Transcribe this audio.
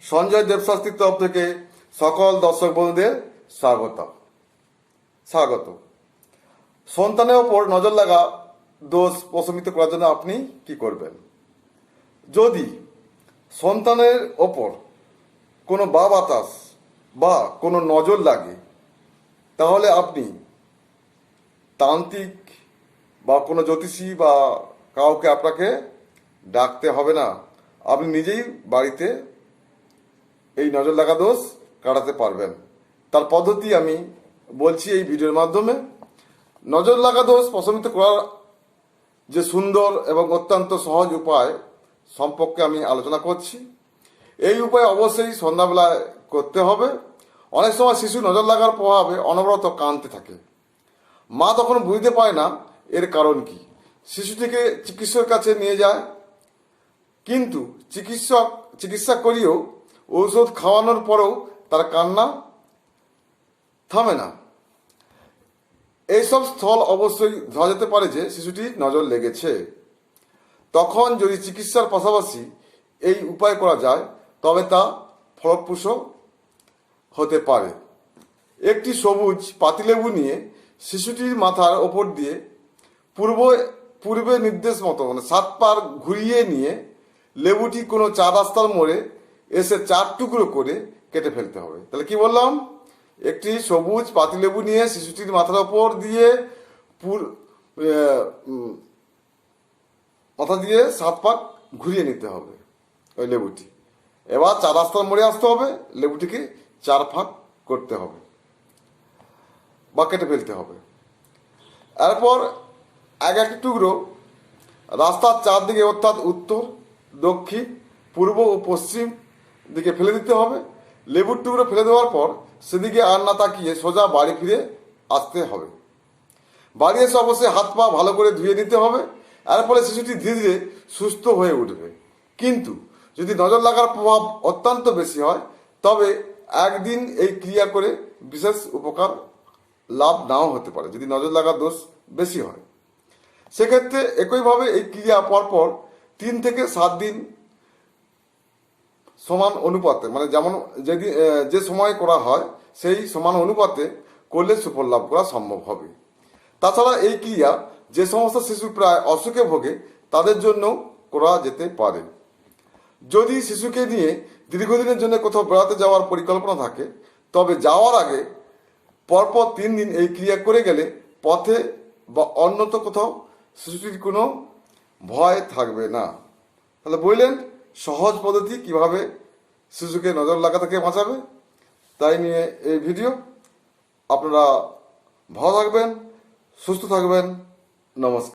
সঞ্জয় দেবশাস্ত্রীর তরফ থেকে সকল দর্শক বন্ধুদের স্বাগত। সন্তানের ওপর নজর লাগা দোষ প্রশমিত করার জন্য আপনি কি করবেন? যদি সন্তানের ওপর কোনো বাতাস বা কোনো নজর লাগে, তাহলে আপনি তান্ত্রিক বা কোনো জ্যোতিষী বা কাউকে আপনাকে ডাকতে হবে না। আপনি নিজেই বাড়িতে এই নজর লাগা দোষ কাটাতে পারবেন। তার পদ্ধতি আমি বলছি এই ভিডিওর মাধ্যমে। নজর লাগা দোষ প্রশমিত করার যে সুন্দর এবং অত্যন্ত সহজ উপায় সম্পর্কে আমি আলোচনা করছি। এই উপায় অবশ্যই সন্ধ্যাবেলায় করতে হবে। অনেক সময় শিশু নজর লাগার প্রভাবে অনবরত কাঁদতে থাকে। মা তখন বুঝতে পারে না এর কারণ কি। শিশুটিকে চিকিৎসকের কাছে নিয়ে যায়, কিন্তু চিকিৎসা করিয়েও ঔষধ খাওয়ানোর পরেও তার কান্না থামে না। এইসব স্থল অবশ্যই ধরা যেতে পারে যে শিশুটির নজর লেগেছে। তখন যদি চিকিৎসার পাশাপাশি এই উপায় করা যায়, তবে তা ফলপ্রসূ হতে পারে। একটি সবুজ পাতিলেবু নিয়ে শিশুটির মাথার ওপর দিয়ে পূর্বে নির্দেশ মতো 7 বার ঘুরিয়ে নিয়ে লেবুটি কোনো 4 রাস্তার মোড়ে এসে 4 টুকরো করে কেটে ফেলতে হবে। তাহলে কি বললাম? একটি সবুজ পাতিলেবু নিয়ে শিশুটির মাথার ওপর দিয়ে মাথা দিয়ে 7 পাক ঘুরিয়ে নিতে হবে ওই লেবুটি। এবার 4 রাস্তার মোড়ে আসতে হবে, লেবুটিকে 4 ভাগ করতে হবে বা কেটে ফেলতে হবে। এরপর এক টুকরো রাস্তার 4 দিকে, অর্থাৎ উত্তর, দক্ষিণ, পূর্ব ও পশ্চিম দিকে ফেলে দিতে হবে। লেবুর টুকরো ফেলে দেওয়ার পর সেদিকে আর না তাকিয়ে সোজা বাড়ি ফিরে আসতে হবে। বাড়ি এসে অবশ্যই হাত পা ভালো করে ধুয়ে নিতে হবে। এর ফলে শিশুটি ধীরে ধীরে সুস্থ হয়ে উঠবে। কিন্তু যদি নজর লাগার প্রভাব অত্যন্ত বেশি হয়, তবে একদিন এই ক্রিয়া করে বিশেষ উপকার লাভ নাও হতে পারে। যদি নজর লাগার দোষ বেশি হয়, সেক্ষেত্রে একইভাবে এই ক্রিয়া পরপর 3 থেকে 7 দিন সমান অনুপাতে, যেমন যে সময় করা হয় সেই সমান অনুপাতে করলে সুফল লাভ করা সম্ভব হবে। তাছাড়া এই ক্রিয়া যে সমস্ত শিশু প্রায় অসুখে ভোগে তাদের জন্য করা যেতে পারে। যদি শিশুকে নিয়ে দীর্ঘদিনের জন্য কোথাও বেড়াতে যাওয়ার পরিকল্পনা থাকে, তবে যাওয়ার আগে পরপর 3 দিন এই ক্রিয়া করে গেলে পথে বা অন্যত কোথাও শিশুটির কোনো ভয় থাকবে না। তাহলে বললেন সহজ পদ্ধতি কিভাবে শিশুকে নজর লাগা থেকে বাঁচাবে, তাই নিয়ে এই ভিডিও। আপনারা ভালো থাকবেন, সুস্থ থাকবেন। নমস্কার।